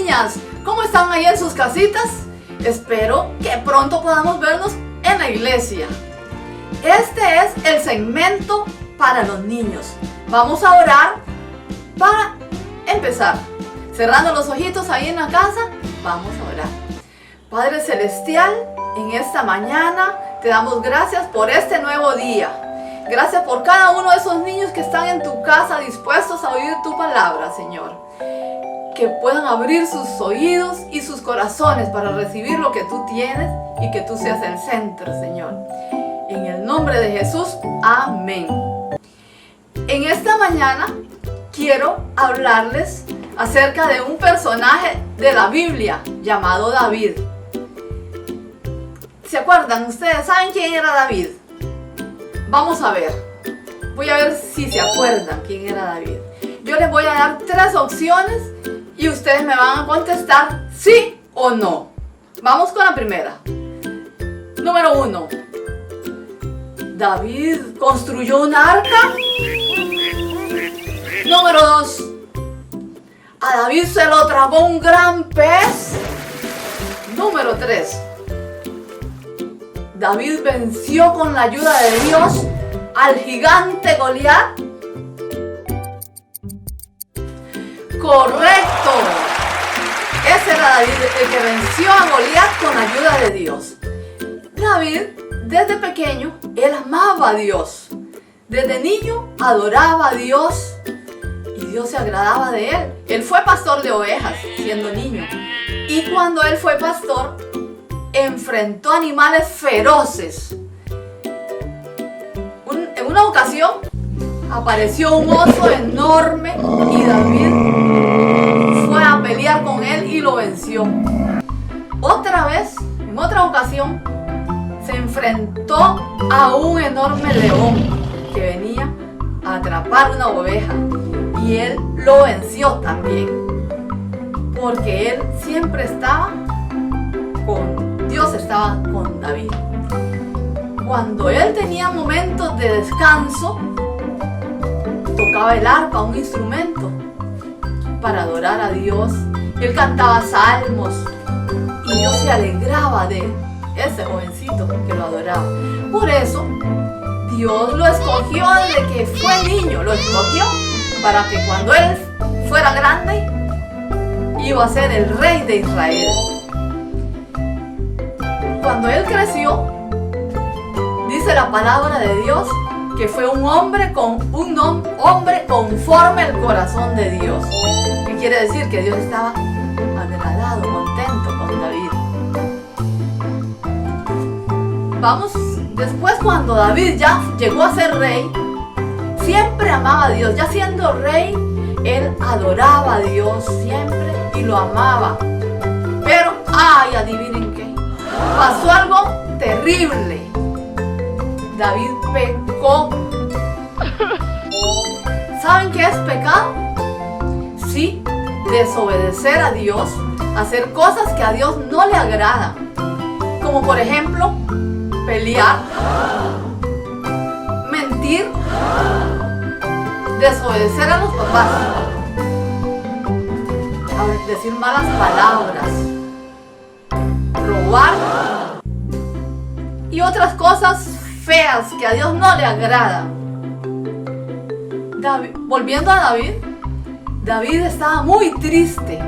niñas, ¿cómo están ahí en sus casitas? Espero que pronto podamos vernos en la iglesia. Este es el segmento para los niños. Vamos a orar para empezar. Cerrando los ojitos ahí en la casa, vamos a orar. Padre Celestial, en esta mañana te damos gracias por este nuevo día. Gracias por cada uno de esos niños que están en tu casa dispuestos a oír tu palabra, Señor. Que puedan abrir sus oídos y sus corazones para recibir lo que tú tienes y que tú seas el centro, Señor. En el nombre de Jesús, amén. En esta mañana quiero hablarles acerca de un personaje de la Biblia llamado David. ¿Se acuerdan ustedes? ¿Saben quién era David? Vamos a ver. Voy a ver si se acuerdan quién era David. Yo les voy a dar 3 opciones y ustedes me van a contestar sí o no. Vamos con la primera. Número 1. ¿David construyó un arca? Número 2. ¿A David se lo tragó un gran pez? Número 3. ¿David venció con la ayuda de Dios al gigante Goliat? ¡Correcto! Ese era David, el que venció a Goliat con la ayuda de Dios. David, desde pequeño, él amaba a Dios. Desde niño, adoraba a Dios y Dios se agradaba de él. Él fue pastor de ovejas siendo niño. Y cuando él fue pastor, enfrentó animales feroces. En una ocasión apareció un oso enorme y David fue a pelear con él y lo venció. Otra vez, en otra ocasión, se enfrentó a un enorme león que venía a atrapar una oveja y él lo venció también, porque él siempre estaba Dios estaba con David. Cuando él tenía momentos de descanso, tocaba el arpa, un instrumento, para adorar a Dios. Él cantaba salmos y Dios se alegraba de ese jovencito que lo adoraba. Por eso, Dios lo escogió desde que fue niño. Lo escogió para que cuando él fuera grande, iba a ser el rey de Israel. Cuando él creció, dice la palabra de Dios que fue un hombre conforme al corazón de Dios. ¿Qué quiere decir? Que Dios estaba agradado, contento con David. Vamos, después cuando David ya llegó a ser rey, siempre amaba a Dios. Ya siendo rey, él adoraba a Dios siempre y lo amaba. Pero, adivinen qué. Pasó algo terrible. David pecó. ¿Saben qué es pecado? Sí, desobedecer a Dios, hacer cosas que a Dios no le agradan. Como por ejemplo, pelear, mentir, desobedecer a los papás, decir malas palabras, robar y otras cosas feas que a Dios no le agradan. Volviendo a David estaba muy triste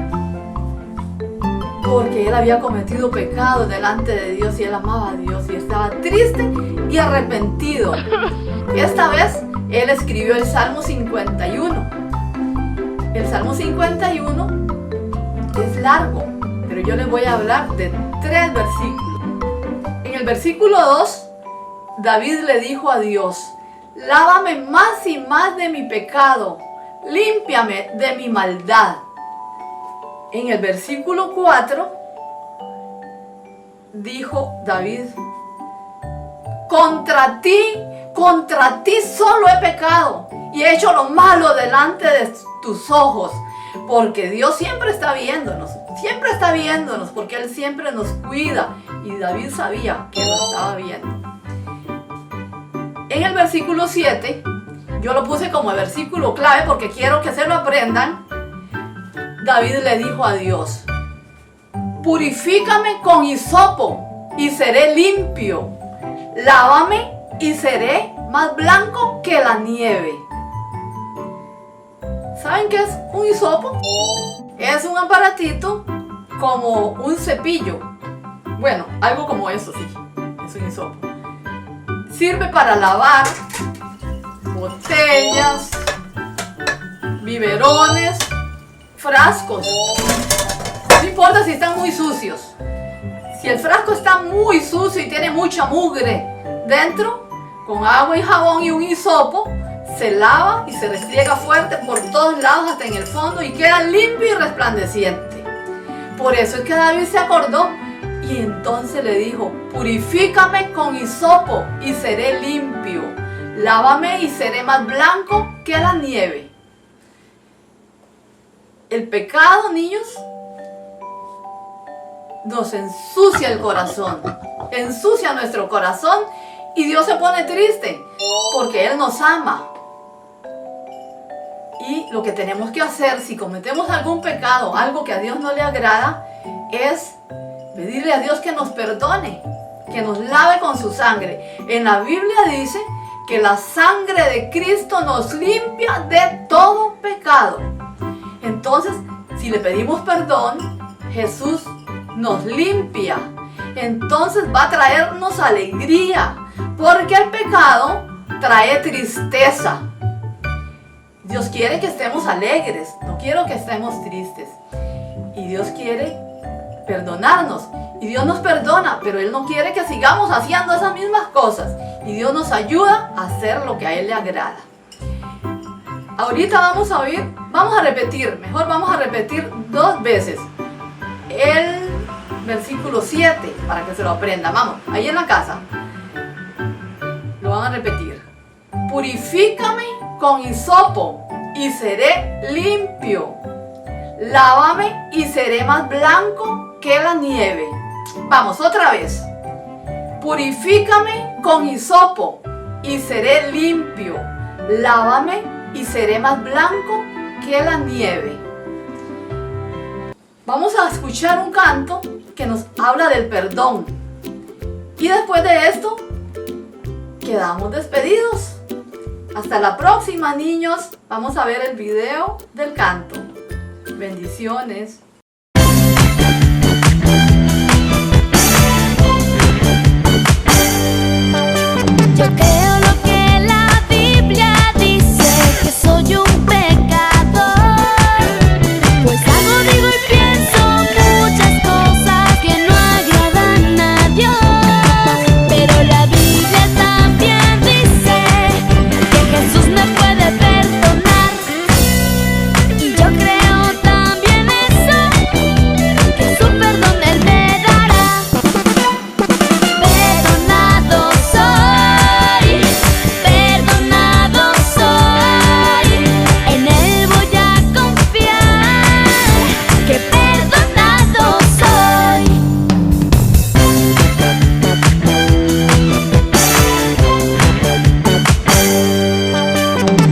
porque él había cometido pecado delante de Dios y él amaba a Dios y estaba triste y arrepentido. Esta vez él escribió el Salmo 51. El Salmo 51 es largo, pero yo les voy a hablar de 3 versículos. En el versículo 2, David le dijo a Dios: lávame más y más de mi pecado, límpiame de mi maldad. En el versículo 4, dijo David: contra ti solo he pecado y he hecho lo malo delante de tus ojos. Porque Dios siempre está viéndonos, porque Él siempre nos cuida. Y David sabía que lo estaba viendo. En el versículo 7, yo lo puse como el versículo clave porque quiero que se lo aprendan. David le dijo a Dios: purifícame con hisopo y seré limpio. Lávame y seré más blanco que la nieve. ¿Saben qué es un hisopo? Es un aparatito como un cepillo. Bueno, algo como eso, sí. Es un hisopo. Sirve para lavar botellas, biberones, frascos. No importa si están muy sucios. Si el frasco está muy sucio y tiene mucha mugre dentro, con agua y jabón y un hisopo, se lava y se restriega fuerte por todos lados hasta en el fondo y queda limpio y resplandeciente. Por eso es que David se acordó y entonces le dijo: purifícame con hisopo y seré limpio. Lávame y seré más blanco que la nieve. El pecado, niños, nos ensucia el corazón, ensucia nuestro corazón y Dios se pone triste porque Él nos ama. Y lo que tenemos que hacer si cometemos algún pecado, algo que a Dios no le agrada, es pedirle a Dios que nos perdone, que nos lave con su sangre. En la Biblia dice que la sangre de Cristo nos limpia de todo pecado. Entonces, si le pedimos perdón, Jesús nos limpia. Entonces va a traernos alegría, porque el pecado trae tristeza. Dios quiere que estemos alegres, no quiero que estemos tristes. Y Dios quiere perdonarnos. Y Dios nos perdona, pero Él no quiere que sigamos haciendo esas mismas cosas. Y Dios nos ayuda a hacer lo que a Él le agrada. Ahorita vamos a repetir 2 veces el versículo 7 para que se lo aprendan. Vamos, ahí en la casa. Lo van a repetir. Purifícame con hisopo y seré limpio. Lávame y seré más blanco que la nieve. Vamos, otra vez. Purifícame con hisopo y seré limpio. Lávame y seré más blanco que la nieve. Vamos a escuchar un canto que nos habla del perdón. Y después de esto, quedamos despedidos. Hasta la próxima, niños. Vamos a ver el video del canto. Bendiciones. Yo creo lo que la Biblia dice, que soy un pecador, pues hago, digo y pienso muchas cosas que no agradan a Dios. Pero la Biblia también dice que Jesús me puede perdonar, y yo creo también eso, que su perdón Él me dará. Perdonado soy, perdonado soy, en Él voy a confiar, que perdonado soy.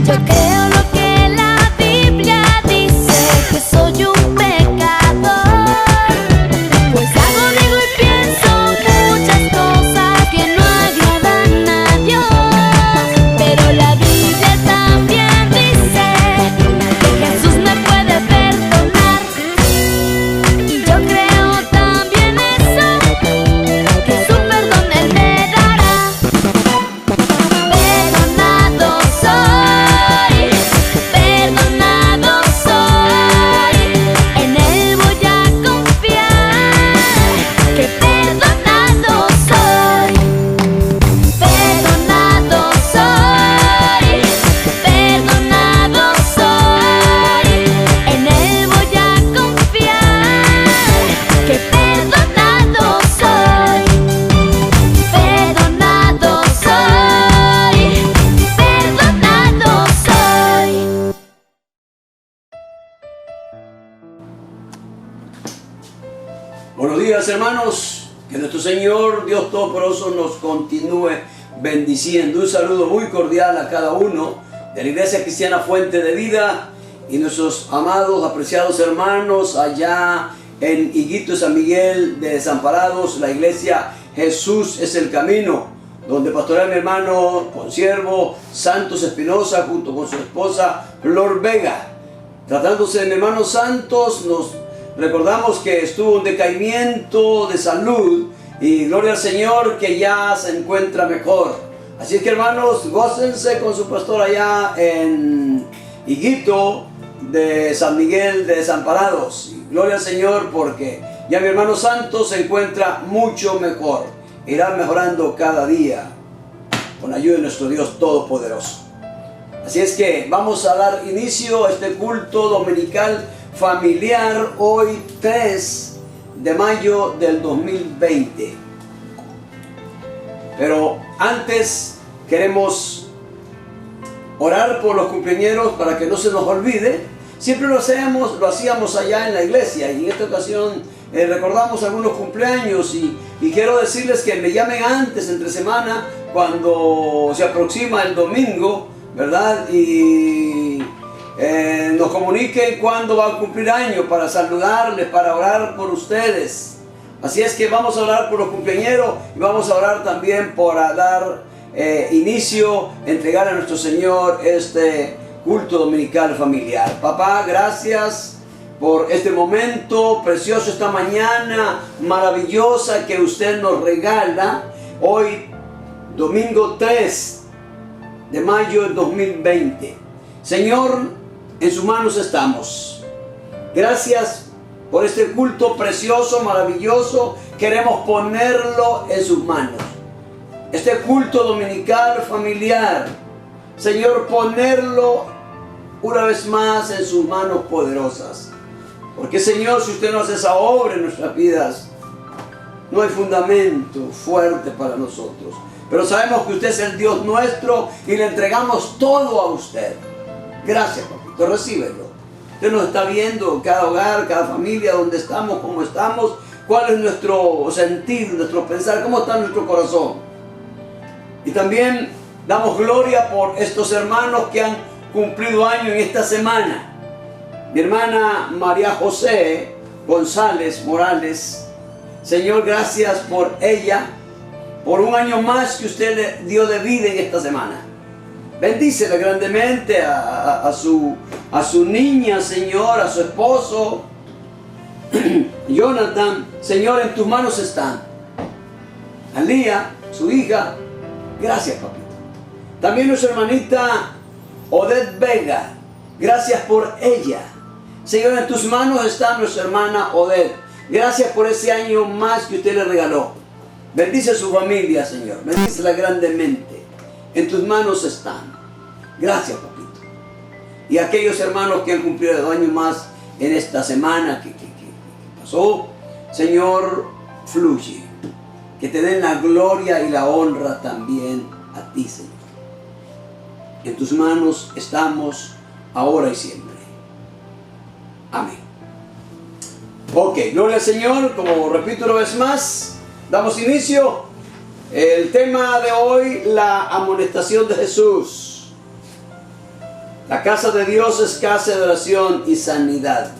Yo creo lo que la Biblia dice, que soy un pecador, pues hago, digo y pienso muchas cosas que no agradan a Dios. Pero la Biblia también dice que Jesús me puede perdonar, y yo creo también eso, que su perdón Él me dará. Perdonado soy, en Él voy a confiar, que perdonado soy. Perdonado soy, en Él voy a confiar, que perdonado soy. Perdonado soy, perdonado soy. Buenos días, hermanos. Que nuestro Señor Dios Todopoderoso nos continúe bendiciendo. Un saludo muy cordial a cada uno de la Iglesia Cristiana Fuente de Vida y nuestros amados, apreciados hermanos allá en Higuito San Miguel de Desamparados, la iglesia Jesús es el Camino, donde pastorea mi hermano consiervo Santos Espinosa junto con su esposa Flor Vega. Tratándose de mi hermano Santos, nos recordamos que estuvo en decaimiento de salud y gloria al Señor que ya se encuentra mejor. Así es que, hermanos, gócense con su pastor allá en Higuito de San Miguel de Desamparados. Y gloria al Señor porque ya mi hermano Santos se encuentra mucho mejor. Irá mejorando cada día con ayuda de nuestro Dios Todopoderoso. Así es que vamos a dar inicio a este culto dominical familiar hoy 3 de mayo del 2020. Pero antes queremos orar por los cumpleaños para que no se nos olvide. Siempre lo hacíamos allá en la iglesia y en esta ocasión recordamos algunos cumpleaños y quiero decirles que me llamen antes, entre semana, cuando se aproxima el domingo, ¿verdad? Y nos comuniquen cuándo va a cumplir años para saludarles, para orar por ustedes. Así es que vamos a orar por los cumpleañeros y vamos a orar también por dar inicio, entregar a nuestro Señor este culto dominical familiar. Papá, gracias por este momento precioso, esta mañana maravillosa que usted nos regala hoy, domingo 3 de mayo del 2020. Señor, en sus manos estamos. Gracias por este culto precioso, maravilloso. Queremos ponerlo en sus manos. Este culto dominical familiar, Señor, ponerlo una vez más en sus manos poderosas. Porque, Señor, si usted no hace esa obra en nuestras vidas, no hay fundamento fuerte para nosotros. Pero sabemos que usted es el Dios nuestro y le entregamos todo a usted. Gracias, papito, recíbelo. Usted nos está viendo, cada hogar, cada familia, donde estamos, cómo estamos, cuál es nuestro sentir, nuestro pensar, cómo está nuestro corazón. Y también damos gloria por estos hermanos que han cumplido año en esta semana. Mi hermana María José González Morales, Señor, gracias por ella, por un año más que usted le dio de vida en esta semana. Bendícela grandemente a su niña, Señor, a su esposo, Jonathan. Señor, en tus manos están. A Lía, su hija, gracias, papito. También nuestra hermanita Odette Vega, gracias por ella. Señor, en tus manos está nuestra hermana Odette. Gracias por ese año más que usted le regaló. Bendice a su familia, Señor. Bendícela grandemente. En tus manos están. Gracias, papito. Y aquellos hermanos que han cumplido 2 años más en esta semana que pasó, Señor, fluye. Que te den la gloria y la honra también a ti, Señor. En tus manos estamos ahora y siempre. Amén. Ok, gloria al Señor. Como repito una vez más, damos inicio. El tema de hoy, la amonestación de Jesús. La casa de Dios es casa de oración y sanidad.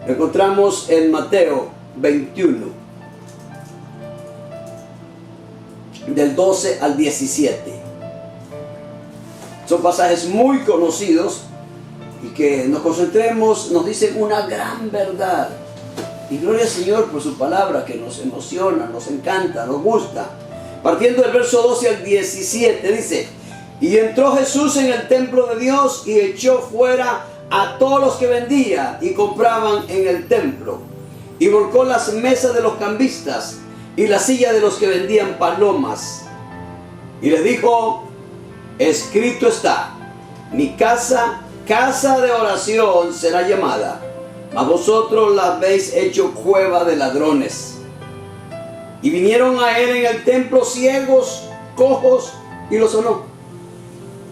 Lo encontramos en Mateo 21, del 12 al 17. Son pasajes muy conocidos y que nos concentremos, nos dicen una gran verdad. Y gloria al Señor por su palabra que nos emociona, nos encanta, nos gusta. Partiendo del verso 12 al 17 dice: y entró Jesús en el templo de Dios y echó fuera a todos los que vendían y compraban en el templo. Y volcó las mesas de los cambistas y la silla de los que vendían palomas. Y les dijo: escrito está, mi casa, casa de oración será llamada, mas vosotros la habéis hecho cueva de ladrones. Y vinieron a él en el templo ciegos, cojos, y los sanó.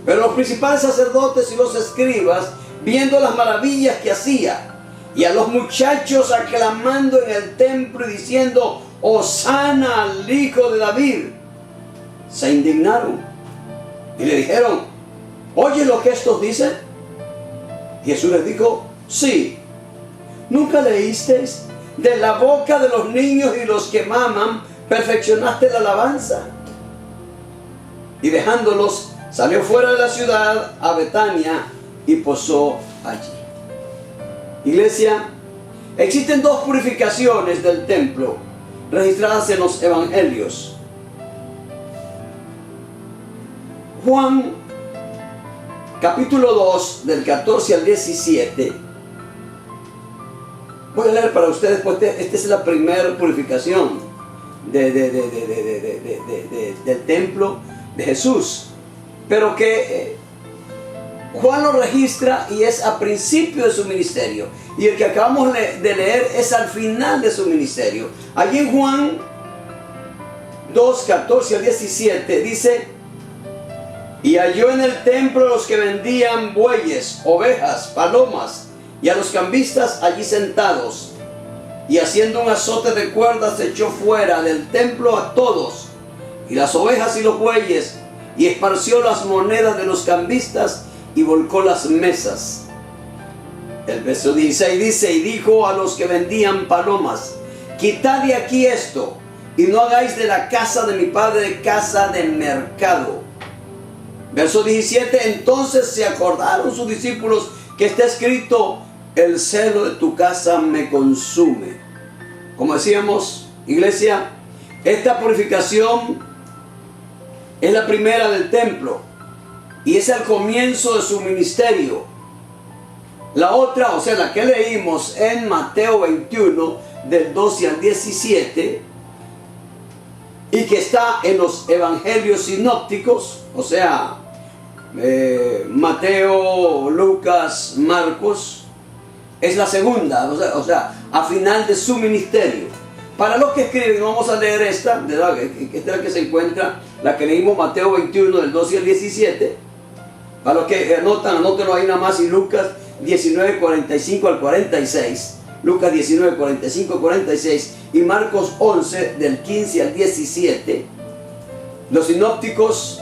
Pero los principales sacerdotes y los escribas, viendo las maravillas que hacía, y a los muchachos aclamando en el templo y diciendo: Hosana al Hijo de David, se indignaron y le dijeron: ¿oye lo que estos dicen? Y Jesús les dijo: sí. ¿Nunca leísteis De la boca de los niños y los que maman, perfeccionaste la alabanza. Y dejándolos, salió fuera de la ciudad a Betania y posó allí. Iglesia, existen dos purificaciones del templo registradas en los evangelios. Juan, capítulo 2, del 14 al 17. Voy a leer para ustedes, pues esta es la primera purificación del templo de Jesús. Pero que Juan lo registra y es a principio de su ministerio. Y el que acabamos de leer es al final de su ministerio. Allí en Juan 2, 14 al 17 dice: y halló en el templo a los que vendían bueyes, ovejas, palomas, y a los cambistas allí sentados. Y haciendo un azote de cuerdas echó fuera del templo a todos, y las ovejas y los bueyes, y esparció las monedas de los cambistas y volcó las mesas. El verso 16 dice: y dijo a los que vendían palomas: quitad de aquí esto, y no hagáis de la casa de mi padre casa de mercado. Verso 17: entonces se acordaron sus discípulos que está escrito: el celo de tu casa me consume. Como decíamos, iglesia, esta purificación es la primera del templo y es el comienzo de su ministerio. La otra, o sea, la que leímos en Mateo 21, del 12 al 17, y que está en los evangelios sinópticos, o sea, Mateo, Lucas, Marcos, es la segunda, o sea, a final de su ministerio. Para los que escriben, vamos a leer esta, esta es la que se encuentra, la que leímos, Mateo 21, del 12 al 17. Para los que anótenlo ahí nada más, y Lucas 19, 45 al 46. Lucas 19, 45 al 46 y Marcos 11, del 15 al 17. Los sinópticos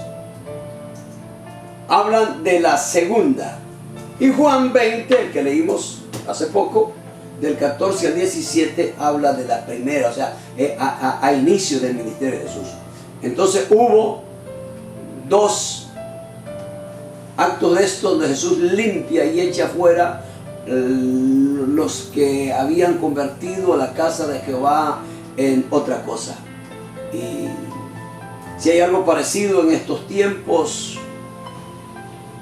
hablan de la segunda. Y Juan 20, el que leímos hace poco, del 14 al 17, habla de la primera, o sea, a inicio del ministerio de Jesús. Entonces hubo dos actos de estos donde Jesús limpia y echa fuera los que habían convertido a la casa de Jehová en otra cosa. Y si hay algo parecido en estos tiempos,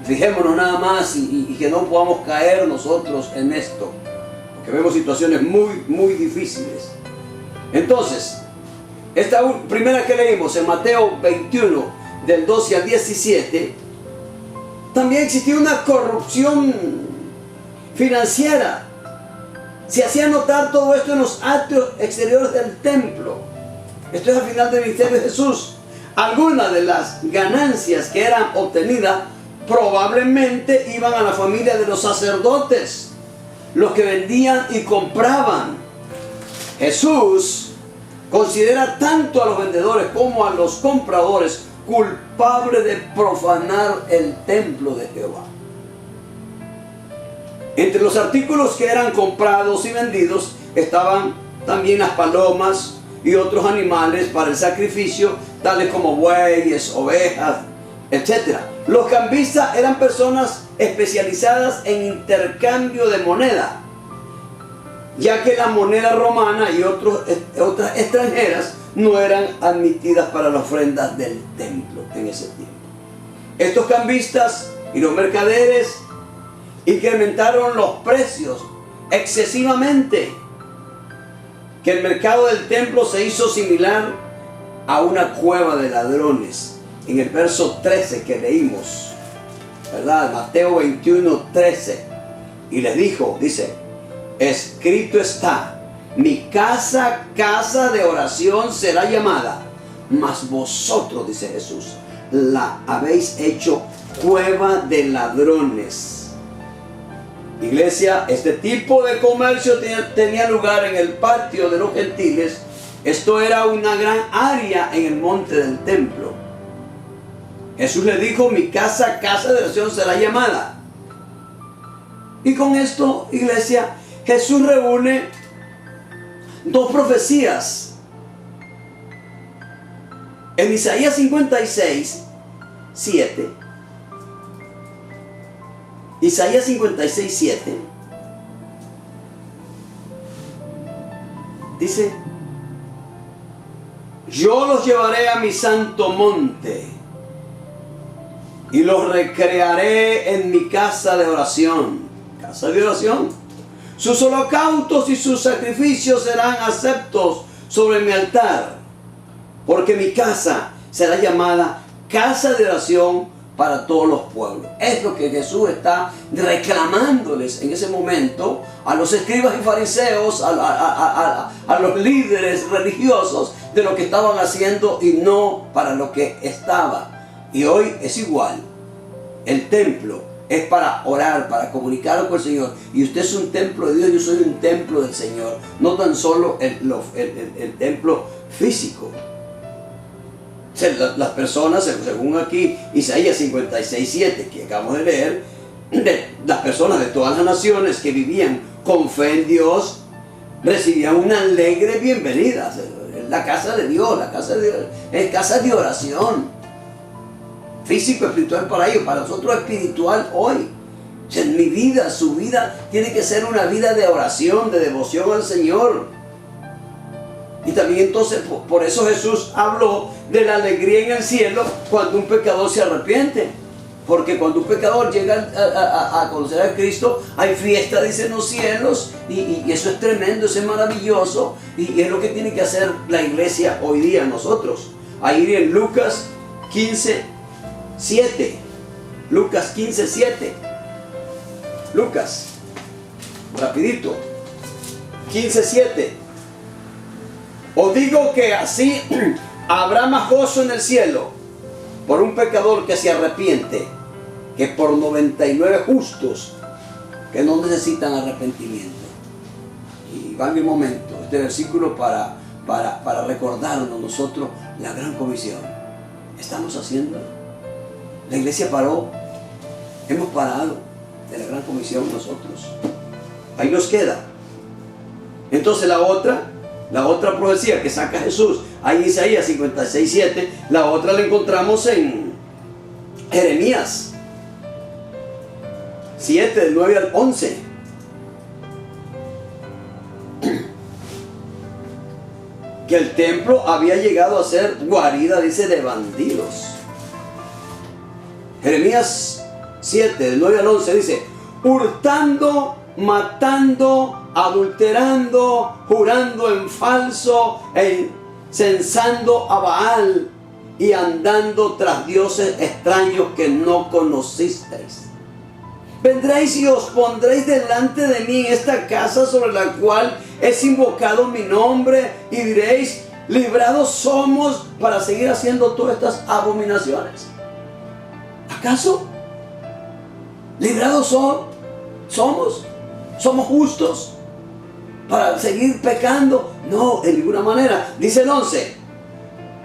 fijémonos nada más y que no podamos caer nosotros en esto, porque vemos situaciones muy difíciles. Entonces, esta primera que leímos en Mateo 21, del 12 al 17, también existía una corrupción financiera. Se hacía notar todo esto en los actos exteriores del templo. Esto es al final del ministerio de Jesús. Algunas de las ganancias que eran obtenidas probablemente iban a la familia de los sacerdotes, los que vendían y compraban. Jesús considera tanto a los vendedores como a los compradores culpables de profanar el templo de Jehová. Entre los artículos que eran comprados y vendidos estaban también las palomas y otros animales para el sacrificio, tales como bueyes, ovejas, etc. Los cambistas eran personas especializadas en intercambio de moneda, ya que la moneda romana y otras extranjeras no eran admitidas para las ofrendas del templo en ese tiempo. Estos cambistas y los mercaderes incrementaron los precios excesivamente, que el mercado del templo se hizo similar a una cueva de ladrones. En el verso 13 que leímos, ¿verdad? Mateo 21, 13. Y les dijo, dice, escrito está, mi casa, casa de oración será llamada, mas vosotros, dice Jesús, la habéis hecho cueva de ladrones. Iglesia, este tipo de comercio tenía lugar en el patio de los gentiles. Esto era una gran área en el monte del templo. Jesús le dijo, mi casa, casa de oración será llamada. Y con esto, iglesia, Jesús reúne dos profecías. En Isaías 56, 7. Isaías 56, 7. Dice: yo los llevaré a mi santo monte y los recrearé en mi casa de oración. Casa de oración. Sus holocaustos y sus sacrificios serán aceptos sobre mi altar, porque mi casa será llamada casa de oración para todos los pueblos. Es lo que Jesús está reclamándoles en ese momento a los escribas y fariseos, a los líderes religiosos, de lo que estaban haciendo y no para lo que estaba. Y hoy es igual. El templo es para orar, para comunicar con el Señor. Y usted es un templo de Dios, yo soy un templo del Señor. No tan solo el templo físico. Las personas, según aquí Isaías 56, 7, que acabamos de leer, las personas de todas las naciones que vivían con fe en Dios, recibían una alegre bienvenida. La casa de Dios, la casa de Dios es casa de oración. Físico, espiritual para ellos, para nosotros espiritual hoy. O sea, en mi vida, su vida tiene que ser una vida de oración, de devoción al Señor. Y también entonces, por eso Jesús habló de la alegría en el cielo cuando un pecador se arrepiente. Porque cuando un pecador llega a conocer a Cristo, hay fiesta, dicen los cielos, y eso es tremendo, eso es maravilloso, y es lo que tiene que hacer la iglesia hoy día nosotros. Ahí en Lucas 15, 7. Lucas 15, 7. Lucas, rapidito. 15, 7. Os digo que así habrá más gozo en el cielo por un pecador que se arrepiente que por 99 justos que no necesitan arrepentimiento. Y va en el momento este versículo para recordarnos nosotros la gran comisión. Estamos haciendo. La iglesia paró. Hemos parado de la gran comisión nosotros. Ahí nos queda. Entonces la otra profecía que saca Jesús, ahí en Isaías 56, 7, la otra la encontramos en Jeremías 7, del 9 al 11. Que el templo había llegado a ser guarida, dice, de bandidos. Jeremías 7, del 9 al 11 dice: hurtando, matando, adulterando, jurando en falso, censando a Baal y andando tras dioses extraños que no conocisteis. Vendréis y os pondréis delante de mí en esta casa sobre la cual es invocado mi nombre, y diréis: librados somos para seguir haciendo todas estas abominaciones. ¿Acaso librados somos? ¿Somos justos para seguir pecando? No, en ninguna manera. Dice el 11: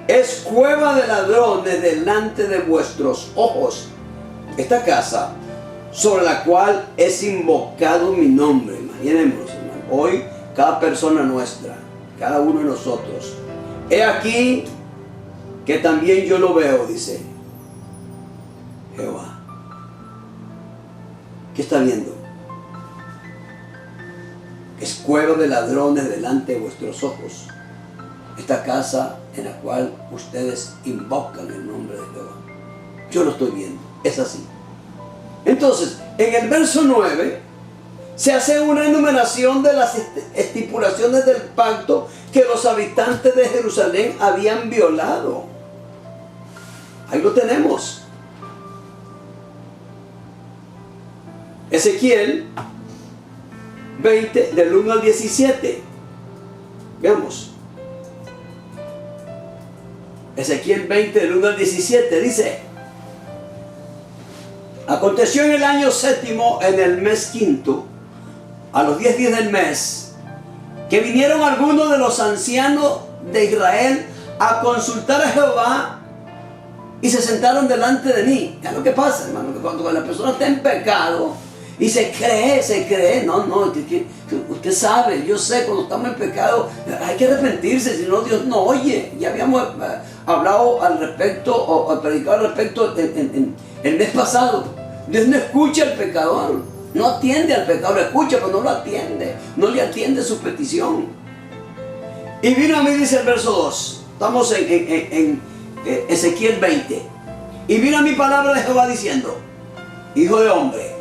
es cueva de ladrones delante de vuestros ojos esta casa sobre la cual es invocado mi nombre. Imaginemos, hermano, hoy cada persona nuestra, cada uno de nosotros. He aquí que también yo lo veo, dice Jehová. ¿Qué está viendo? Es cueva de ladrones delante de vuestros ojos esta casa en la cual ustedes invocan el nombre de Jehová. Yo lo estoy viendo, es así. Entonces, en el verso 9 se hace una enumeración de las estipulaciones del pacto que los habitantes de Jerusalén habían violado. Ahí lo tenemos. Ezequiel 20, del 1 al 17. Veamos. Ezequiel 20, del 1 al 17 dice: aconteció en el año séptimo, en el mes quinto, a los 10 días del mes, que vinieron algunos de los ancianos de Israel a consultar a Jehová y se sentaron delante de mí. Es lo que pasa, hermano, que cuando la persona está en pecado Y se cree. No, usted sabe, yo sé, cuando estamos en pecado hay que arrepentirse, si no Dios no oye. Ya habíamos hablado al respecto, o predicado al respecto el mes pasado. Dios no escucha al pecador, no atiende al pecador, lo escucha pero no lo atiende, no le atiende su petición. Y vino a mí, dice el verso 2, estamos en Ezequiel 20. Y vino a mí palabra de Jehová diciendo: hijo de hombre,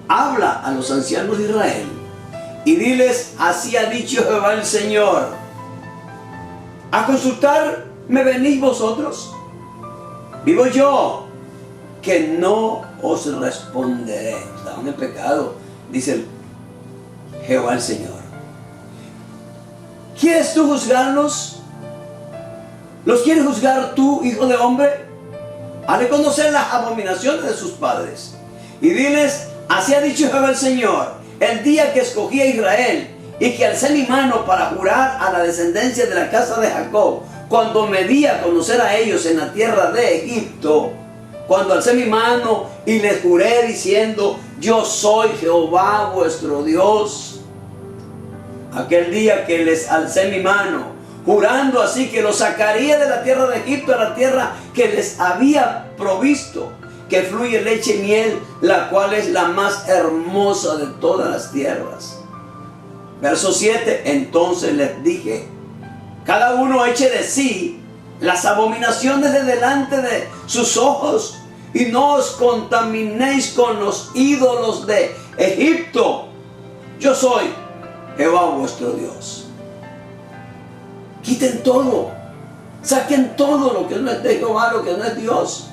habla a los ancianos de Israel y diles: así ha dicho Jehová el Señor, a consultar me venís vosotros, vivo yo, que no os responderé. Estaban en pecado, dice Jehová el Señor. ¿Quieres tú juzgarlos? ¿Los quieres juzgar tú, hijo de hombre? Hazle conocer las abominaciones de sus padres y diles: así ha dicho Jehová el Señor, el día que escogí a Israel y que alcé mi mano para jurar a la descendencia de la casa de Jacob, cuando me di a conocer a ellos en la tierra de Egipto, cuando alcé mi mano y les juré diciendo: yo soy Jehová vuestro Dios. Aquel día que les alcé mi mano, jurando así que los sacaría de la tierra de Egipto a la tierra que les había provisto, que fluye leche y miel, la cual es la más hermosa de todas las tierras. Verso 7, entonces les dije: cada uno eche de sí las abominaciones de delante de sus ojos, y no os contaminéis con los ídolos de Egipto. Yo soy Jehová vuestro Dios. Quiten todo, saquen todo lo que no es de Jehová, lo que no es Dios.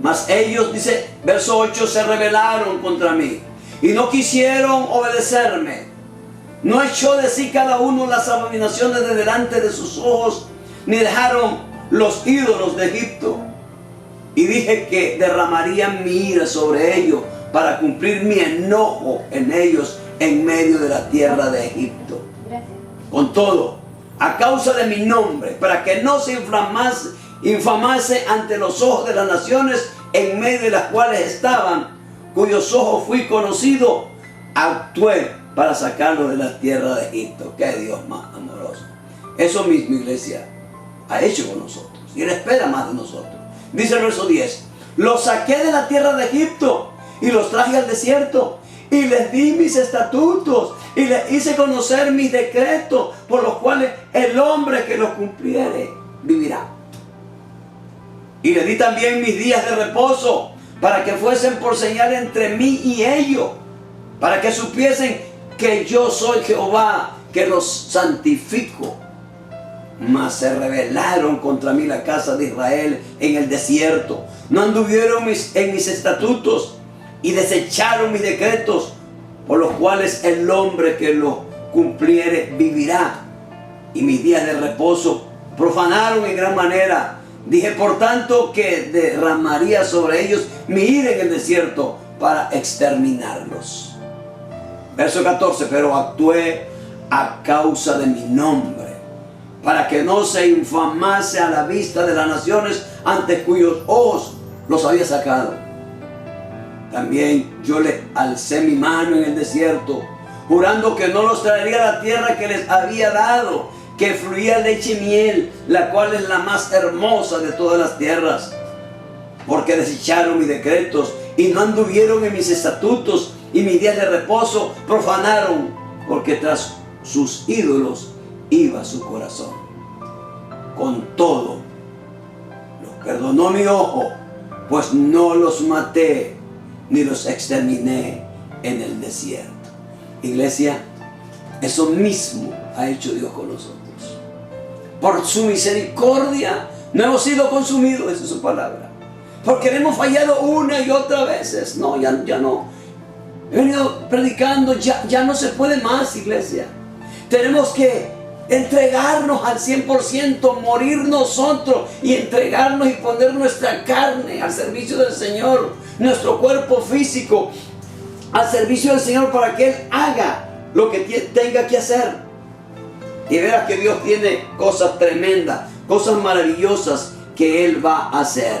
Mas ellos, dice verso 8, se rebelaron contra mí y no quisieron obedecerme. No echó de sí cada uno las abominaciones de delante de sus ojos, ni dejaron los ídolos de Egipto. Y dije que derramaría mi ira sobre ellos para cumplir mi enojo en ellos en medio de la tierra de Egipto. Con todo, a causa de mi nombre, para que no se infamase ante los ojos de las naciones en medio de las cuales estaban, cuyos ojos fui conocido, actué para sacarlos de la tierra de Egipto. ¡Qué Dios más amoroso! Eso mismo, iglesia, ha hecho con nosotros, y Él espera más de nosotros. Dice el verso 10: los saqué de la tierra de Egipto y los traje al desierto, y les di mis estatutos y les hice conocer mis decretos, por los cuales el hombre que los cumpliere vivirá. Y les di también mis días de reposo, para que fuesen por señal entre mí y ellos, para que supiesen que yo soy Jehová, que los santifico. Mas se rebelaron contra mí la casa de Israel en el desierto, no anduvieron en mis estatutos y desecharon mis decretos, por los cuales el hombre que los cumpliere vivirá. Y mis días de reposo profanaron en gran manera. Dije por tanto que derramaría sobre ellos mi ira en el desierto para exterminarlos. Verso 14: pero actué a causa de mi nombre, para que no se infamase a la vista de las naciones ante cuyos ojos los había sacado. También yo les alcé mi mano en el desierto, jurando que no los traería a la tierra que les había dado, que fluía leche y miel, la cual es la más hermosa de todas las tierras. Porque desecharon mis decretos y no anduvieron en mis estatutos, y mis días de reposo profanaron, porque tras sus ídolos iba su corazón. Con todo, los perdonó mi ojo, pues no los maté ni los exterminé en el desierto. Iglesia, eso mismo ha hecho Dios con nosotros. Por su misericordia no hemos sido consumidos, esa es su palabra. Porque hemos fallado una y otra veces. No, ya no. He venido predicando, ya no se puede más, iglesia. Tenemos que entregarnos al 100%, morir nosotros y entregarnos y poner nuestra carne al servicio del Señor, nuestro cuerpo físico al servicio del Señor, para que Él haga lo que tenga que hacer. Y verás que Dios tiene cosas tremendas, cosas maravillosas que Él va a hacer.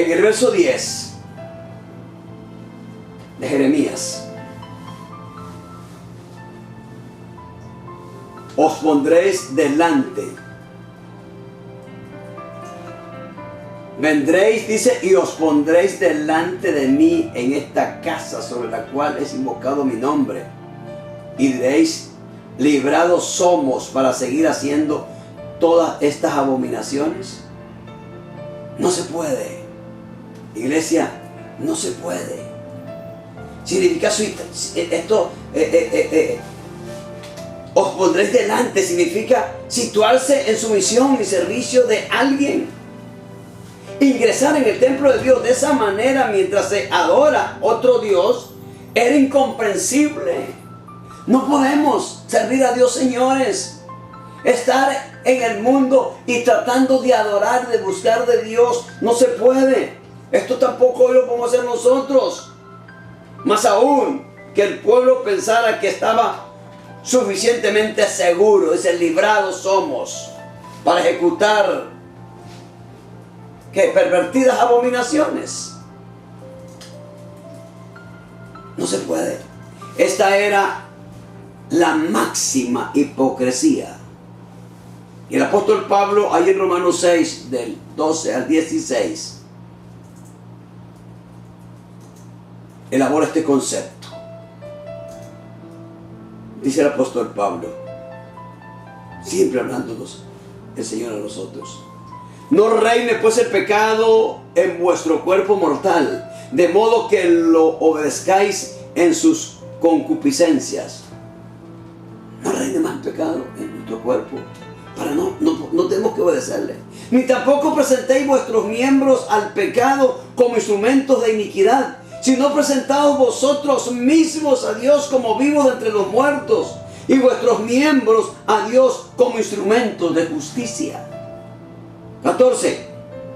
En el verso 10 de Jeremías, os pondréis delante. Vendréis, dice, y os pondréis delante de mí en esta casa sobre la cual es invocado mi nombre. Y diréis, librados somos para seguir haciendo todas estas abominaciones. No se puede. Iglesia, no se puede. Significa esto, os pondréis delante, significa situarse en sumisión y servicio de alguien. Ingresar en el templo de Dios de esa manera mientras se adora otro Dios era incomprensible. No podemos servir a Dios, señores. Estar en el mundo y tratando de adorar, de buscar de Dios, no se puede. Esto tampoco lo podemos hacer nosotros. Más aún, que el pueblo pensara que estaba suficientemente seguro. Dice, librados somos para ejecutar pervertidas abominaciones. No se puede. Esta era la máxima hipocresía. Y el apóstol Pablo, ahí en Romanos 6, del 12 al 16, elabora este concepto. Dice el apóstol Pablo, siempre hablándonos el Señor a nosotros: no reine pues el pecado en vuestro cuerpo mortal, de modo que lo obedezcáis en sus concupiscencias. No reine más el pecado en nuestro cuerpo. No tenemos que obedecerle. Ni tampoco presentéis vuestros miembros al pecado como instrumentos de iniquidad, sino presentaos vosotros mismos a Dios como vivos de entre los muertos, y vuestros miembros a Dios como instrumentos de justicia. 14.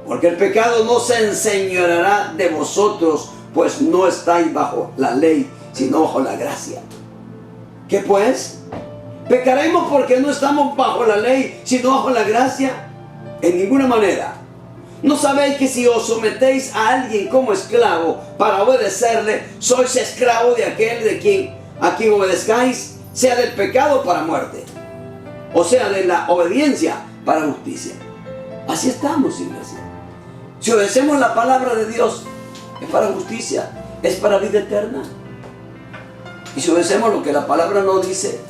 Porque el pecado no se enseñoreará de vosotros, pues no estáis bajo la ley, sino bajo la gracia. ¿Qué pues? ¿Pecaremos porque no estamos bajo la ley, sino bajo la gracia? En ninguna manera. ¿No sabéis que si os sometéis a alguien como esclavo para obedecerle, sois esclavos de aquel a quien obedezcáis, sea del pecado para muerte, o sea de la obediencia para justicia? Así estamos, iglesia. Si obedecemos la palabra de Dios, es para justicia, es para vida eterna. Y si obedecemos lo que la palabra no dice,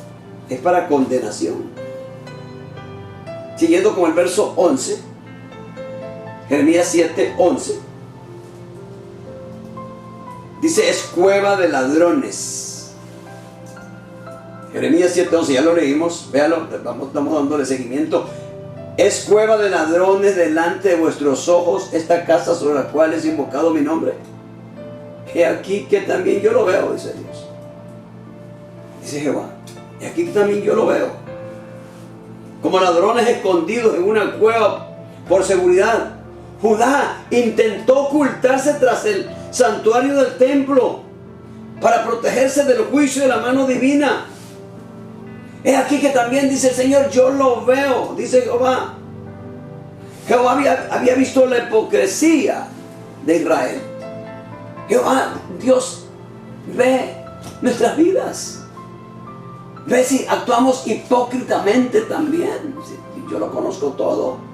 es para condenación. Siguiendo con el verso 11, Jeremías 7, 11. Dice, es cueva de ladrones. Jeremías 7, 11, ya lo leímos, véalo, estamos dándole seguimiento. Es cueva de ladrones delante de vuestros ojos esta casa sobre la cual es invocado mi nombre. He aquí que también yo lo veo, dice Dios. Dice Jehová, y aquí también yo lo veo. Como ladrones escondidos en una cueva por seguridad. Judá intentó ocultarse tras el santuario del templo para protegerse del juicio de la mano divina. Es aquí que también dice el Señor, yo lo veo, dice Jehová. Jehová había visto la hipocresía de Israel. Jehová, Dios, ve nuestras vidas. Ve si actuamos hipócritamente también. Yo lo conozco todo.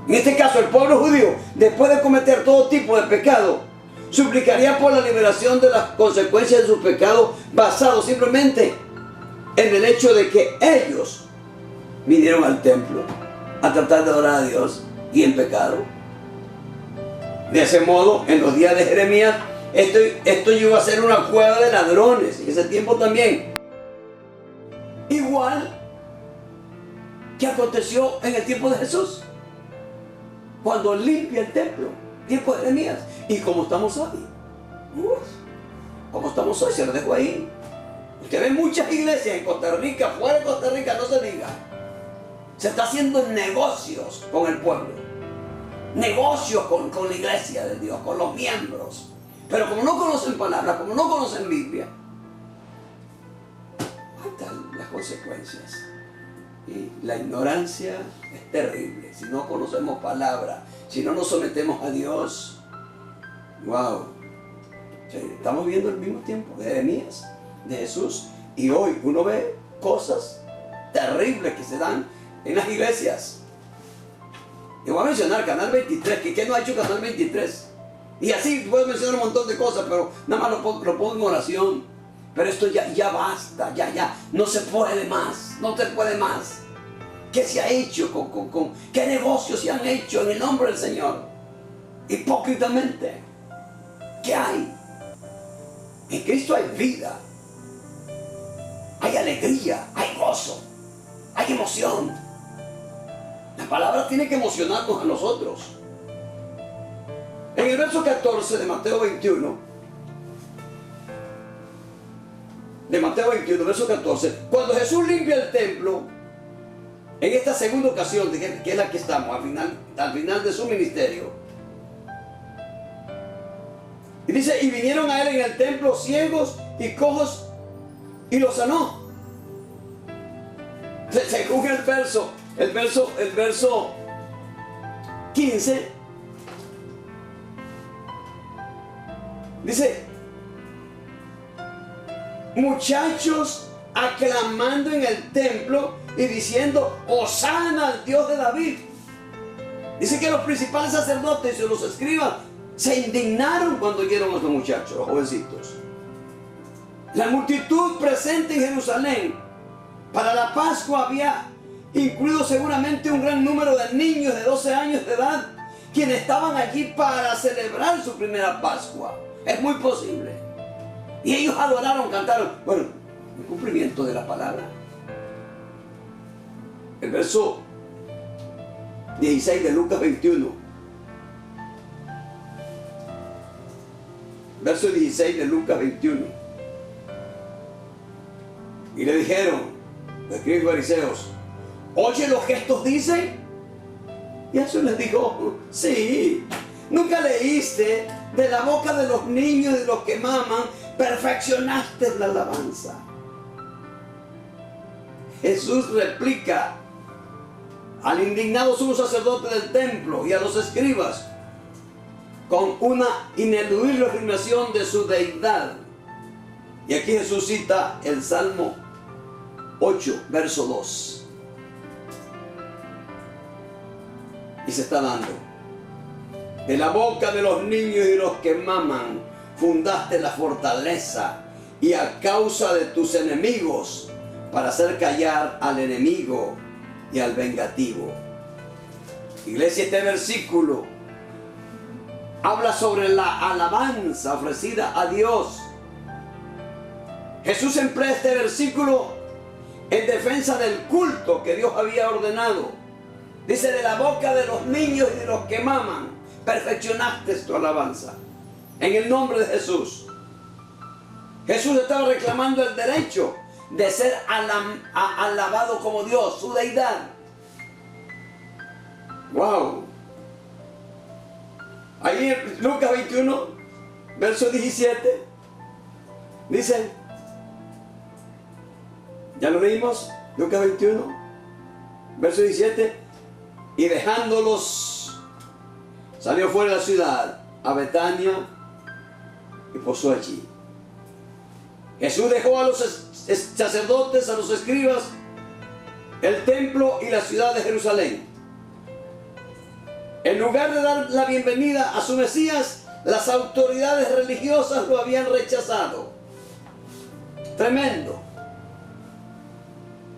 En este caso, el pueblo judío, después de cometer todo tipo de pecado, suplicaría por la liberación de las consecuencias de su pecado, basado simplemente en el hecho de que ellos vinieron al templo a tratar de adorar a Dios y en pecado. De ese modo, en los días de Jeremías, esto iba a ser una cueva de ladrones. En ese tiempo también. Igual que aconteció en el tiempo de Jesús, cuando limpia el templo, tiempo de Jeremías. Y como estamos hoy, como estamos hoy, se lo dejo ahí. Usted ve muchas iglesias en Costa Rica, fuera de Costa Rica, no se diga. Se está haciendo negocios con el pueblo, negocios con la iglesia de Dios, con los miembros. Pero como no conocen palabra, como no conocen Biblia, ahí están las consecuencias. Y la ignorancia es terrible. Si no conocemos palabra, si no nos sometemos a Dios. Wow. Estamos viendo el mismo tiempo de Jeremías, de Jesús, y hoy uno ve cosas terribles que se dan en las iglesias. Te voy a mencionar Canal 23, ¿qué no ha hecho Canal 23? Y así puedo mencionar un montón de cosas, pero nada más lo pongo en oración. Pero esto ya basta, ya, no se puede más, no se puede más. ¿Qué se ha hecho qué negocios se han hecho en el nombre del Señor? Hipócritamente. ¿Qué hay? En Cristo hay vida, hay alegría, hay gozo, hay emoción. La palabra tiene que emocionarnos a nosotros. En el verso 14 de Mateo 21, verso 14, cuando Jesús limpia el templo, en esta segunda ocasión, que es la que estamos, al final de su ministerio, y dice, y vinieron a él en el templo ciegos y cojos, y los sanó. Según el verso 15, dice, muchachos aclamando en el templo y diciendo, Hosana al Dios de David. Dice que los principales sacerdotes y los escribas se indignaron cuando oyeron a los muchachos, los jovencitos. La multitud presente en Jerusalén para la Pascua había incluido seguramente un gran número de niños de 12 años de edad, quienes estaban allí para celebrar su primera Pascua. Es muy posible. Y ellos adoraron, cantaron. Bueno, el cumplimiento de la palabra. El verso 16 de Lucas 21. Verso 16 de Lucas 21. Y le dijeron, los escribas y fariseos, ¿oye lo que estos dicen? Y Jesús les dijo, sí. ¿Nunca leíste de la boca de los niños y de los que maman, perfeccionaste la alabanza? Jesús replica al indignado sumo sacerdote del templo y a los escribas con una ineludible afirmación de su deidad. Y aquí Jesús cita el Salmo 8, verso 2. Y se está dando. De la boca de los niños y los que maman, fundaste la fortaleza, y a causa de tus enemigos, para hacer callar al enemigo y al vengativo. Iglesia, este versículo habla sobre la alabanza ofrecida a Dios. Jesús emplea este versículo en defensa del culto que Dios había ordenado. Dice, de la boca de los niños y de los que maman, perfeccionaste tu alabanza. En el nombre de Jesús. Jesús estaba reclamando el derecho de ser alabado como Dios, su deidad. ¡Wow! Ahí en Lucas 21, verso 17, dice, ya lo leímos, Lucas 21, verso 17, y dejándolos, salió fuera de la ciudad, a Betania, y posó allí. Jesús dejó a los sacerdotes, a los escribas, el templo y la ciudad de Jerusalén. En lugar de dar la bienvenida a su Mesías, las autoridades religiosas lo habían rechazado. Tremendo.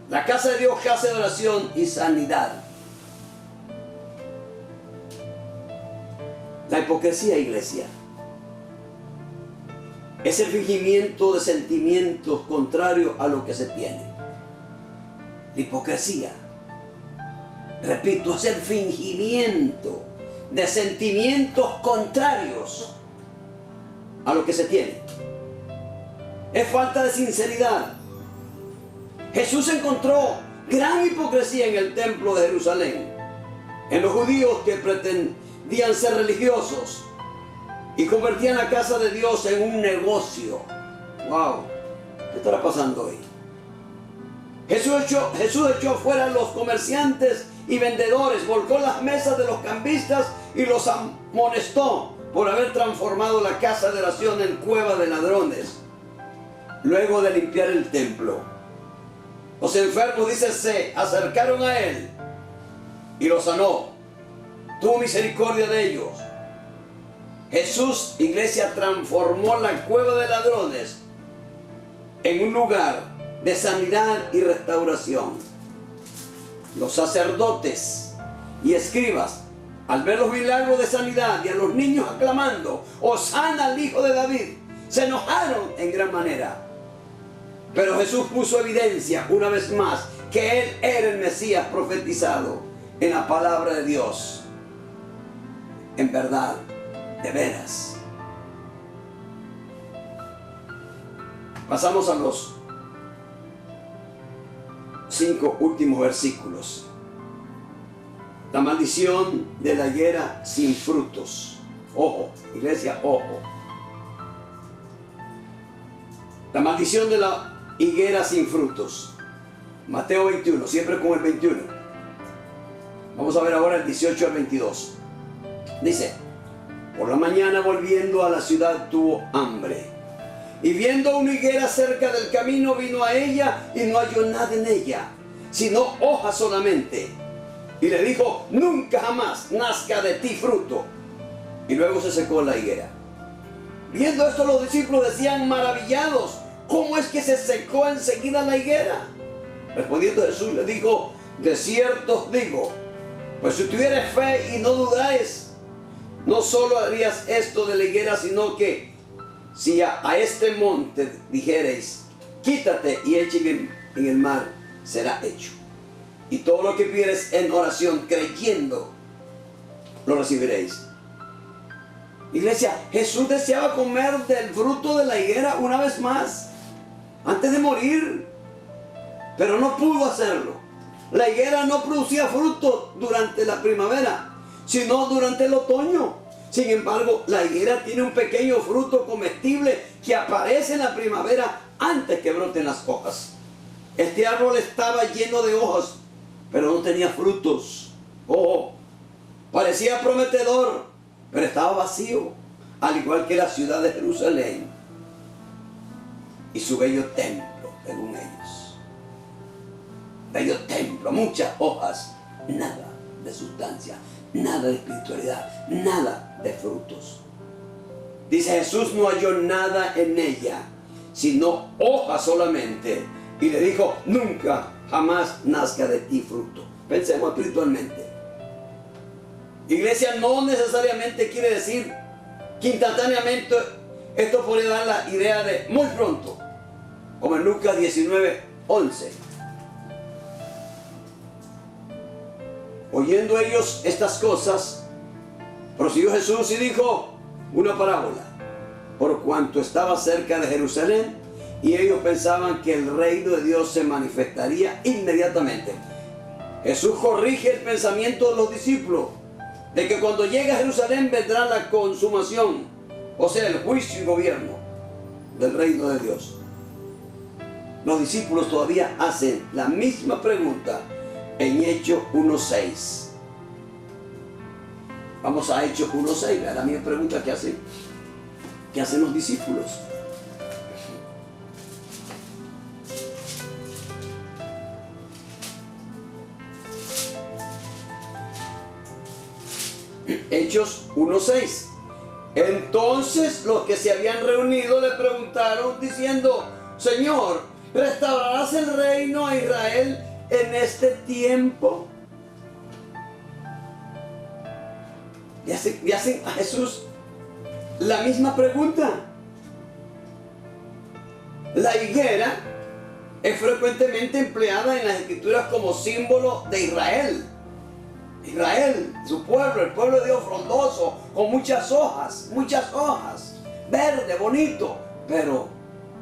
La casa de Dios, casa de oración y sanidad. La hipocresía, iglesia, es el fingimiento de sentimientos contrarios a lo que se tiene. La hipocresía, repito, es el fingimiento de sentimientos contrarios a lo que se tiene. Es falta de sinceridad. Jesús encontró gran hipocresía en el templo de Jerusalén, en los judíos que pretendían ser religiosos y convertían la casa de Dios en un negocio. ¡Wow! ¿Qué estará pasando hoy? Jesús echó fuera a los comerciantes y vendedores, volcó las mesas de los cambistas y los amonestó por haber transformado la casa de oración en cueva de ladrones. Luego de limpiar el templo, los enfermos, dice, se acercaron a él y los sanó. Tuvo misericordia de ellos. Jesús, iglesia, transformó la cueva de ladrones en un lugar de sanidad y restauración. Los sacerdotes y escribas, al ver los milagros de sanidad y a los niños aclamando, Hosana al Hijo de David, se enojaron en gran manera. Pero Jesús puso evidencia una vez más que Él era el Mesías profetizado en la palabra de Dios. En verdad, de veras. Pasamos a los 5 últimos versículos. La maldición de la higuera sin frutos. Ojo, iglesia, ojo. La maldición de la higuera sin frutos. Mateo 21, siempre con el 21. Vamos a ver ahora el 18 al 22. Dice: por la mañana, volviendo a la ciudad, tuvo hambre. Y viendo una higuera cerca del camino, vino a ella y no halló nada en ella, sino hojas solamente. Y le dijo: nunca jamás nazca de ti fruto. Y luego se secó la higuera. Viendo esto, los discípulos decían maravillados: ¿cómo es que se secó enseguida la higuera? Respondiendo Jesús le dijo: de cierto os digo, pues si tuvieres fe y no dudáis, no solo harías esto de la higuera, sino que si a este monte dijereis: quítate y eche en el mar, será hecho. Y todo lo que pidiereis en oración, creyendo, lo recibiréis. Iglesia, Jesús deseaba comer del fruto de la higuera una vez más, antes de morir, pero no pudo hacerlo. La higuera no producía fruto durante la primavera, sino durante el otoño. Sin embargo, la higuera tiene un pequeño fruto comestible que aparece en la primavera antes que broten las hojas. Este árbol estaba lleno de hojas, pero no tenía frutos. Oh, parecía prometedor, pero estaba vacío, al igual que la ciudad de Jerusalén y su bello templo, según ellos. Bello templo, muchas hojas, nada de sustancia, nada de espiritualidad, nada de frutos. Dice: Jesús no halló nada en ella, sino hojas solamente. Y le dijo: nunca, jamás nazca de ti fruto. Pensemos espiritualmente. Iglesia, no necesariamente quiere decir que instantáneamente esto puede dar la idea de muy pronto, como en Lucas 19:11. Oyendo ellos estas cosas, prosiguió Jesús y dijo una parábola, por cuanto estaba cerca de Jerusalén, y ellos pensaban que el reino de Dios se manifestaría inmediatamente. Jesús corrige el pensamiento de los discípulos de que cuando llegue a Jerusalén vendrá la consumación, o sea, el juicio y gobierno del reino de Dios. Los discípulos todavía hacen la misma pregunta en Hechos 1:6. Vamos a Hechos 1:6, la misma pregunta que hacen los discípulos. Hechos 1:6. Entonces los que se habían reunido le preguntaron diciendo: Señor, ¿restaurarás el reino a Israel en este tiempo? Le hacen a Jesús la misma pregunta. La higuera es frecuentemente empleada en las escrituras como símbolo de Israel. Israel, su pueblo, el pueblo de Dios frondoso, con muchas hojas, verde, bonito, pero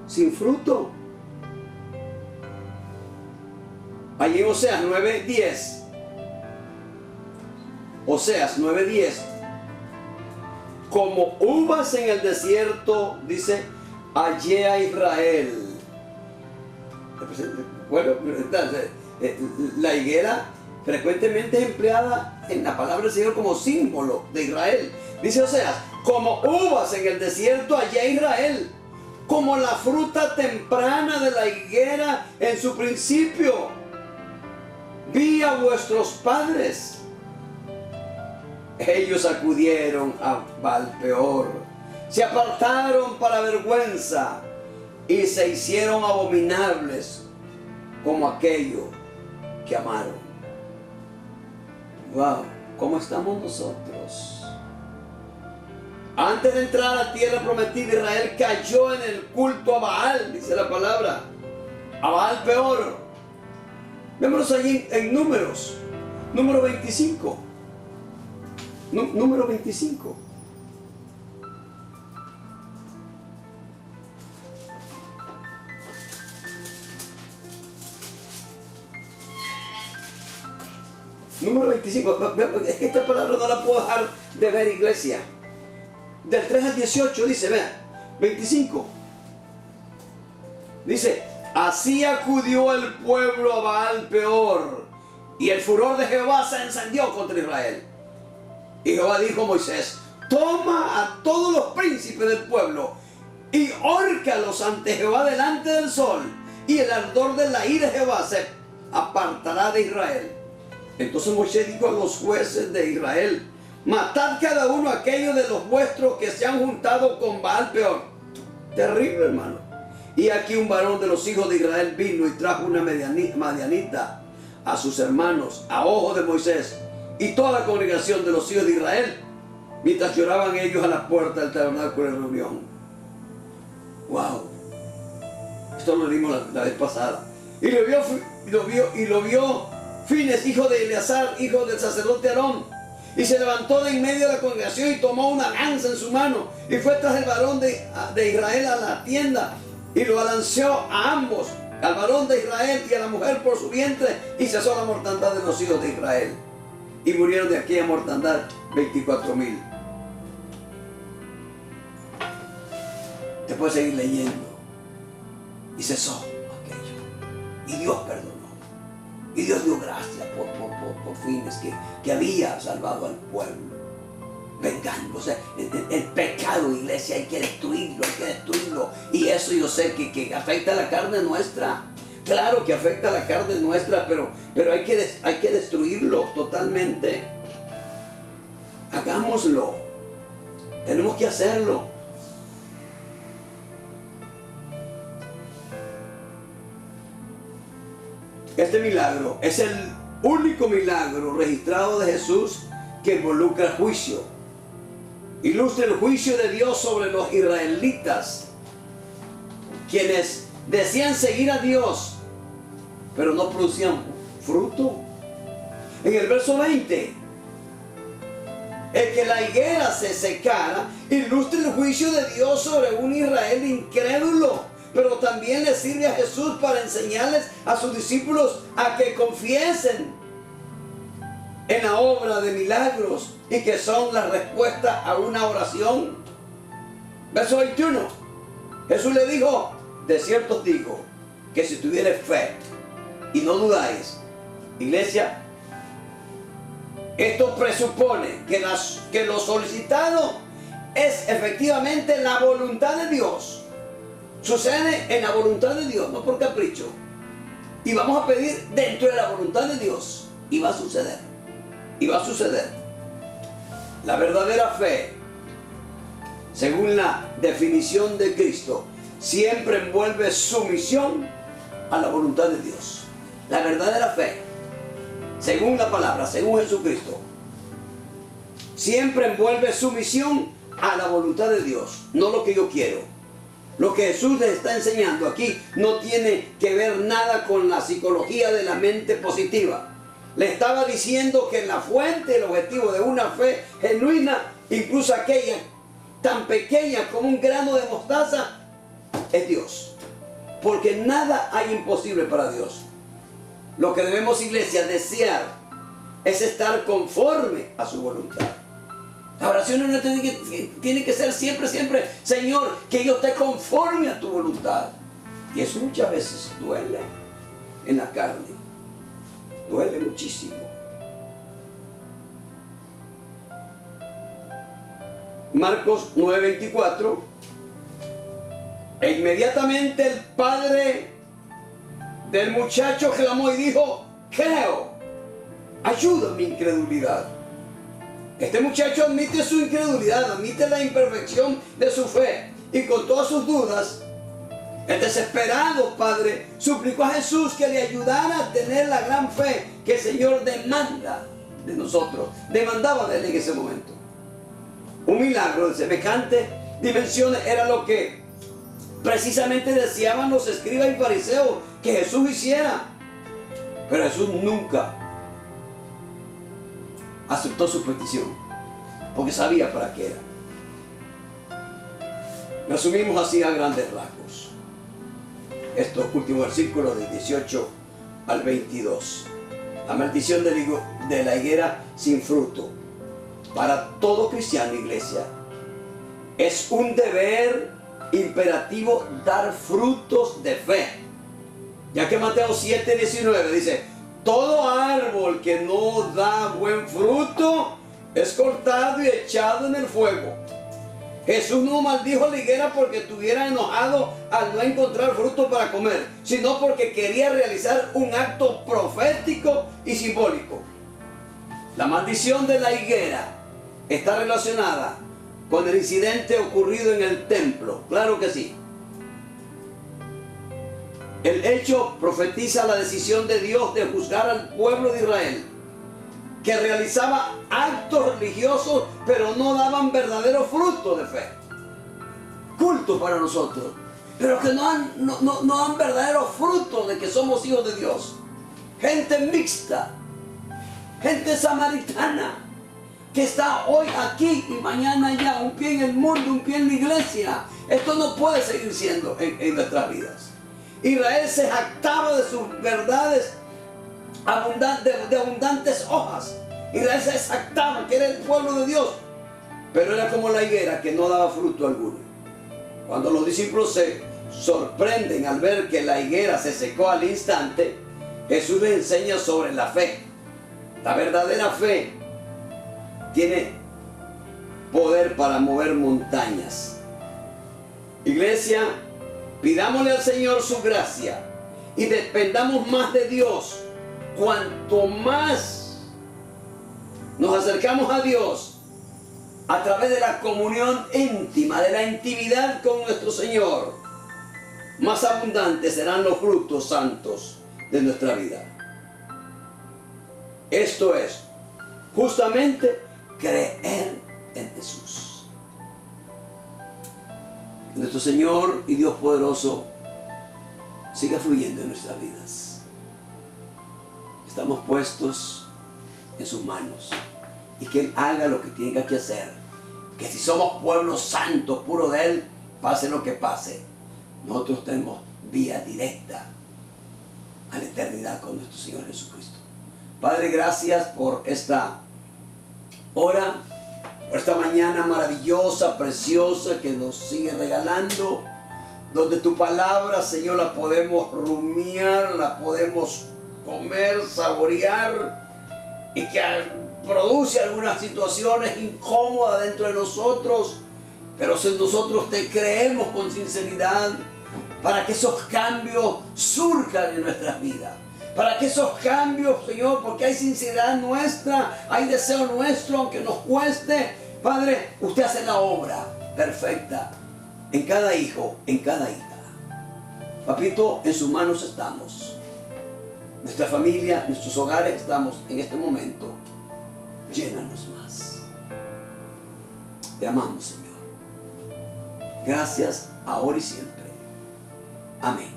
sin fruto. Allí en Oseas 9:10. Oseas 9:10. Como uvas en el desierto, dice, hallé a Israel. Bueno, entonces, la higuera frecuentemente es empleada en la palabra del Señor como símbolo de Israel. Dice Oseas, como uvas en el desierto hallé Israel, como la fruta temprana de la higuera en su principio. Vi a vuestros padres. Ellos acudieron a Baal-peor, se apartaron para vergüenza y se hicieron abominables como aquello que amaron. Wow, ¿cómo estamos nosotros? Antes de entrar a la tierra prometida, Israel cayó en el culto a Baal, dice la palabra, a Baal-peor. Vémonos allí en Números, número 25. Número 25. Número 25. Es que esta palabra no la puedo dejar de ver, iglesia. Del 3 al 18 dice, vean, 25. Dice, así acudió el pueblo a Baal-peor, y el furor de Jehová se encendió contra Israel. Y Jehová dijo a Moisés, toma a todos los príncipes del pueblo y hórcalos ante Jehová delante del sol, y el ardor de la ira de Jehová se apartará de Israel. Entonces Moisés dijo a los jueces de Israel, matad cada uno a aquellos de los vuestros que se han juntado con Baal-peor. Terrible, hermano. Y aquí un varón de los hijos de Israel vino y trajo una madianita a sus hermanos a ojos de Moisés y toda la congregación de los hijos de Israel, mientras lloraban ellos a la puerta del tabernáculo de reunión. Wow. Esto lo vimos la vez pasada. Y lo vio Fines, hijo de Eleazar, hijo del sacerdote Aarón. Y se levantó de en medio de la congregación y tomó una lanza en su mano y fue tras el varón de Israel a la tienda y lo alanceó a ambos, al varón de Israel y a la mujer por su vientre, y cesó la mortandad de los hijos de Israel. Y murieron de aquella mortandad 24,000. Te puedes seguir leyendo. Y cesó aquello. Y Dios perdonó. Y Dios dio gracias por Fines que había salvado al pueblo. Vengándose. El pecado, iglesia, hay que destruirlo, Y eso yo sé que afecta a la carne nuestra. Claro que afecta a la carne nuestra, pero hay que destruirlo totalmente. Hagámoslo. Tenemos que hacerlo. Este milagro es el único milagro registrado de Jesús que involucra juicio. Ilustra el juicio de Dios sobre los israelitas, quienes decían seguir a Dios, pero no producían fruto. En el verso 20, el que la higuera se secara, ilustra el juicio de Dios sobre un Israel incrédulo, pero también le sirve a Jesús para enseñarles a sus discípulos a que confiesen en la obra de milagros y que son la respuesta a una oración. Verso 21, Jesús le dijo, de cierto os digo, que si tuvieres fe y no dudáis, iglesia, esto presupone que lo solicitado es efectivamente la voluntad de Dios. Sucede en la voluntad de Dios, no por capricho. Y vamos a pedir dentro de la voluntad de Dios. Y va a suceder. Y va a suceder. La verdadera fe, según la definición de Cristo, siempre envuelve sumisión a la voluntad de Dios. La verdadera fe, según la palabra, según Jesucristo, siempre envuelve sumisión a la voluntad de Dios, no lo que yo quiero. Lo que Jesús les está enseñando aquí no tiene que ver nada con la psicología de la mente positiva. Le estaba diciendo que la fuente, el objetivo de una fe genuina, incluso aquella tan pequeña como un grano de mostaza, es Dios. Porque nada hay imposible para Dios. Lo que debemos, iglesia, desear es estar conforme a su voluntad. La oración no tiene que ser siempre, Señor, que yo esté conforme a tu voluntad. Y eso muchas veces duele en la carne. Duele muchísimo. Marcos 9:24. E inmediatamente el padre del muchacho clamó y dijo: creo, ayuda mi incredulidad. Este muchacho admite su incredulidad, admite la imperfección de su fe, y con todas sus dudas, el desesperado padre suplicó a Jesús que le ayudara a tener la gran fe que el Señor demanda de nosotros, demandaba de él en ese momento. Un milagro de semejante dimensiones era lo que precisamente deseaban los escribas y fariseos que Jesús hiciera. Pero Jesús nunca aceptó su petición, porque sabía para qué era. Resumimos así a grandes rasgos estos últimos versículos del 18 al 22. La maldición de la higuera sin fruto. Para todo cristiano, iglesia, es un deber imperativo dar frutos de fe, ya que Mateo 7:19 dice: todo árbol que no da buen fruto es cortado y echado en el fuego. Jesús no maldijo la higuera porque estuviera enojado al no encontrar fruto para comer, sino porque quería realizar un acto profético y simbólico. La maldición de la higuera está relacionada con el incidente ocurrido en el templo. Claro que sí. El hecho profetiza la decisión de Dios de juzgar al pueblo de Israel, que realizaba actos religiosos pero no daban verdadero fruto de fe. Cultos para nosotros, pero que no dan verdadero fruto de que somos hijos de Dios. Gente mixta, gente samaritana, que está hoy aquí y mañana allá, un pie en el mundo, un pie en la iglesia. Esto no puede seguir siendo en nuestras vidas. Israel se jactaba de sus verdades de abundantes hojas. Israel se jactaba que era el pueblo de Dios, pero era como la higuera que no daba fruto alguno. Cuando los discípulos se sorprenden al ver que la higuera se secó al instante, Jesús les enseña sobre la fe. La verdadera fe tiene poder para mover montañas. Iglesia, pidámosle al Señor su gracia y dependamos más de Dios. Cuanto más nos acercamos a Dios a través de la comunión íntima, de la intimidad con nuestro Señor, más abundantes serán los frutos santos de nuestra vida. Esto es justamente creer en Jesús. Que nuestro Señor y Dios poderoso siga fluyendo en nuestras vidas. Estamos puestos en sus manos y que Él haga lo que tenga que hacer. Que si somos pueblo santo, puro de Él, pase lo que pase, nosotros tenemos vía directa a la eternidad con nuestro Señor Jesucristo. Padre, gracias por esta hora, por esta mañana maravillosa, preciosa que nos sigue regalando, donde tu palabra, Señor, la podemos rumiar, la podemos comer, saborear, y que produce algunas situaciones incómodas dentro de nosotros, pero si nosotros te creemos con sinceridad, para que esos cambios surjan en nuestras vidas. Para que esos cambios, Señor, porque hay sinceridad nuestra, hay deseo nuestro, aunque nos cueste, Padre, usted hace la obra perfecta en cada hijo, en cada hija. Papito, en sus manos estamos. Nuestra familia, nuestros hogares estamos en este momento. Llénanos más. Te amamos, Señor. Gracias, ahora y siempre. Amén.